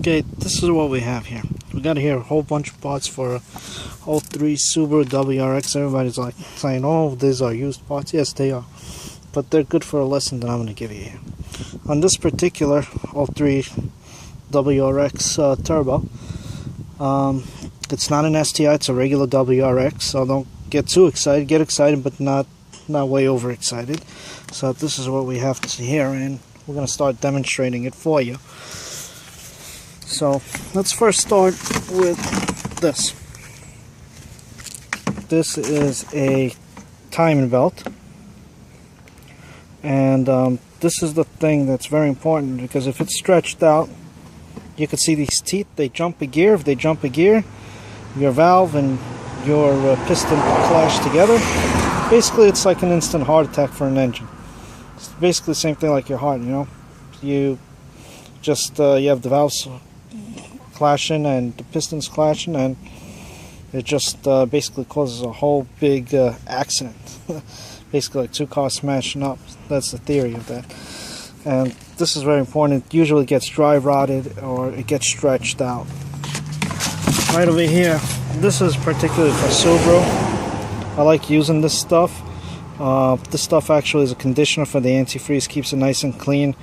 Okay, this is what we have here. We got here a whole bunch of parts for a 03 Subaru WRX. Everybody's like saying, oh, these are used parts. Yes, they are. But they're good for a lesson that I'm going to give you here. On this particular 03 WRX Turbo, it's not an STI, it's a regular WRX, so don't get too excited. Get excited, but not way overexcited. So this is what we have to see here, and we're going to start demonstrating it for you. So let's first start with this. This is a timing belt, and this is the thing that's very important, because if it's stretched out, you can see these teeth, they jump a gear. If they jump a gear, your valve and your piston clash together. Basically, it's like an instant heart attack for an engine. It's basically the same thing like your heart, you know. You just you have the valves clashing and the pistons clashing, and it just basically causes a whole big accident. Basically like two cars smashing up. That's the theory of that. And this is very important. It usually gets dry rotted or it gets stretched out. Right over here, this is particularly for Subaru. I like using this stuff. This stuff actually is a conditioner for the antifreeze, keeps it nice and clean.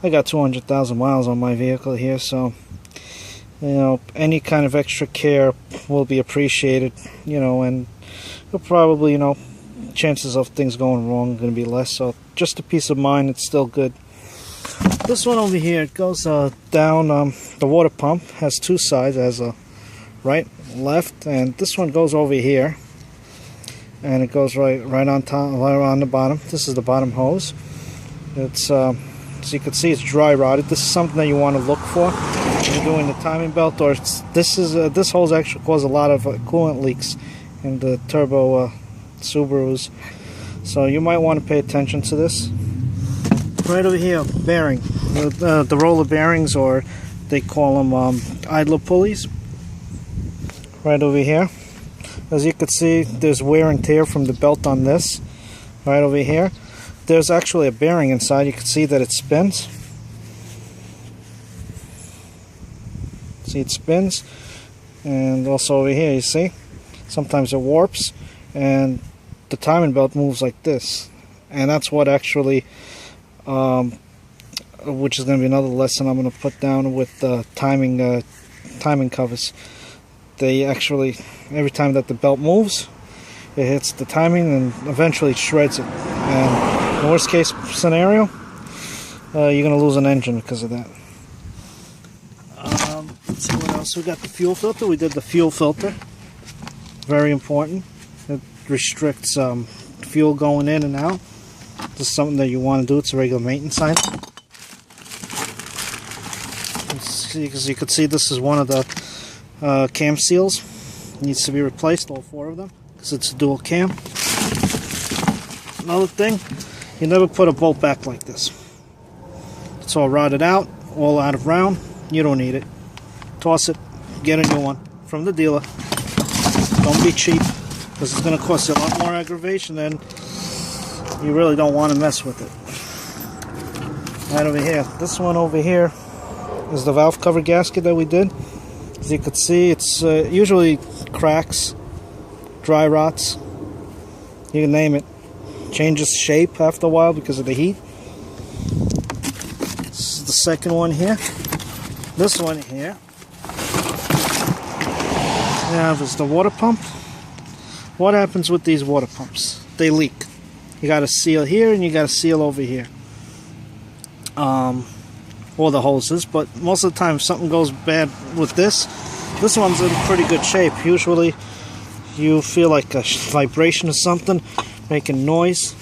I got 200,000 miles on my vehicle here, so you know, any kind of extra care will be appreciated, you know, and you'll probably, you know, chances of things going wrong are going to be less, so just a peace of mind, it's still good. This one over here, it goes down, the water pump has two sides, has a right, left, and this one goes over here, and it goes right on top, right on the bottom. This is the bottom hose. It's so you can see it's dry rotted. This is something that you want to look for when you're doing the timing belt, or this hose actually caused a lot of coolant leaks in the turbo Subarus, so you might want to pay attention to this. Right over here, bearing, the roller bearings, or they call them idler pulleys. Right over here, as you can see, there's wear and tear from the belt on this. Right over here, there's actually a bearing inside. You can see that it spins. See, it spins. And also over here, you see, sometimes it warps, and the timing belt moves like this. And that's what actually, which is going to be another lesson I'm going to put down with the timing covers. They actually, every time that the belt moves, it hits the timing and eventually shreds it. And in the worst case scenario, you're going to lose an engine because of that. Let's see what else. We got the fuel filter. We did the fuel filter. Very important. It restricts fuel going in and out. This is something that you want to do. It's a regular maintenance item. As you can see, this is one of the cam seals. It needs to be replaced, all four of them, because it's a dual cam. Another thing, you never put a bolt back like this. It's all rotted out, all out of round. You don't need it. Toss it, get a new one from the dealer. Don't be cheap, because it's going to cost you a lot more aggravation, and you really don't want to mess with it. Right over here, this one over here is the valve cover gasket that we did. As you can see, it's usually cracks, dry rots, you can name it. Changes shape after a while because of the heat. This is the second one here. This one here, we have is the water pump. What happens with these water pumps? They leak. You got to seal here and you got to seal over here. Or the hoses, but most of the time if something goes bad with this one's in pretty good shape. Usually you feel like a vibration or something making noise,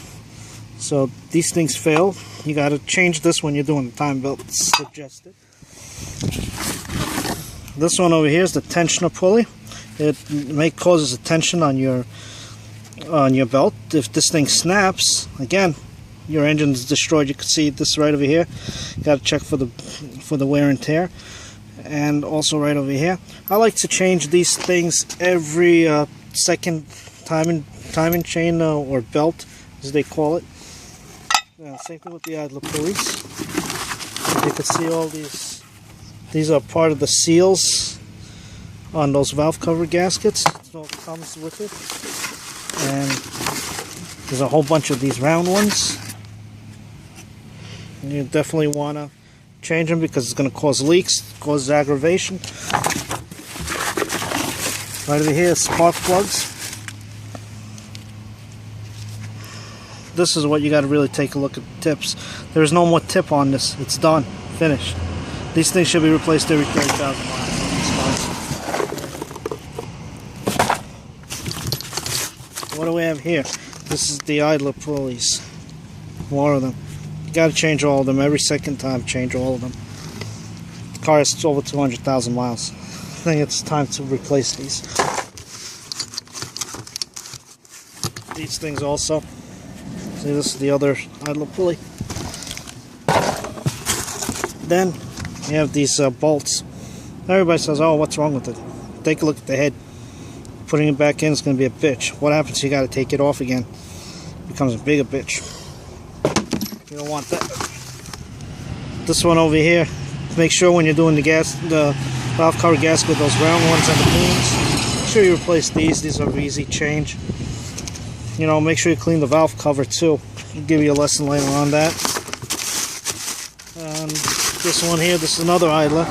so these things fail. You got to change this when you're doing the time belt, it's suggested. This one over here is the tensioner pulley. It causes a tension on your belt. If this thing snaps, again, your engine's destroyed. You can see this right over here. You got to check for the wear and tear. And also right over here, I like to change these things every second timing chain or belt, as they call it. Same thing with the idler pulleys. You can see all these These are part of the seals on those valve cover gaskets. It all comes with it. And there's a whole bunch of these round ones. And you definitely want to change them because it's going to cause leaks, cause aggravation. Right over here, spark plugs. This is what you got to really take a look at the tips. There's no more tip on this. It's done. Finished. These things should be replaced every 30,000 miles. What do we have here? This is the idler pulleys. More of them. You got to change all of them. Every second time, change all of them. The car is over 200,000 miles. I think it's time to replace these. These things also. See, this is the other idler pulley. Then you have these bolts. Everybody says, "Oh, what's wrong with it?" Take a look at the head. Putting it back in is going to be a bitch. What happens? You got to take it off again. It becomes a bigger bitch. You don't want that. This one over here. Make sure when you're doing the valve cover gasket, those round ones and the booms, make sure you replace these. These are easy change. You know, make sure you clean the valve cover too. I'll give you a lesson later on that. And this one here, this is another idler.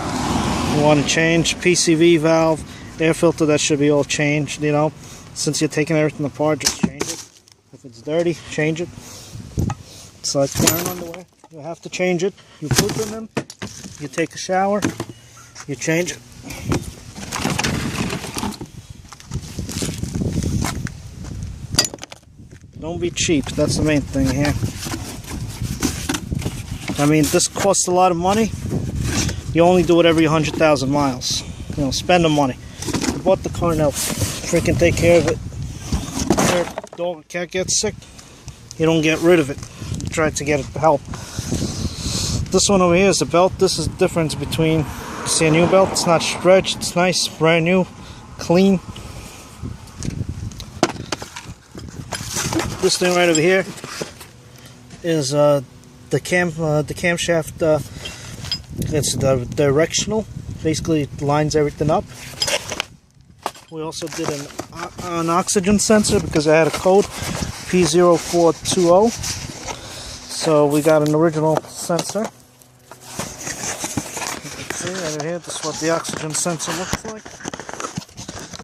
You want to change PCV valve, air filter, that should be all changed, you know. Since you're taking everything apart, just change it. If it's dirty, change it. It's like wearing underwear. You have to change it. You poop in them, you take a shower, you change it. Don't be cheap, that's the main thing here. I mean, this costs a lot of money. You only do it every 100,000 miles. You know, spend the money. You bought the car now, freaking take care of it. Your dog or cat gets sick, you don't get rid of it. You try to get it help. This one over here is the belt. This is the difference between, see a new belt, it's not stretched, it's nice, brand new, clean. This thing right over here is the camshaft. It's the directional. Basically, it lines everything up. We also did an oxygen sensor because I had a code P0420. So we got an original sensor. You can see right here. This is what the oxygen sensor looks like.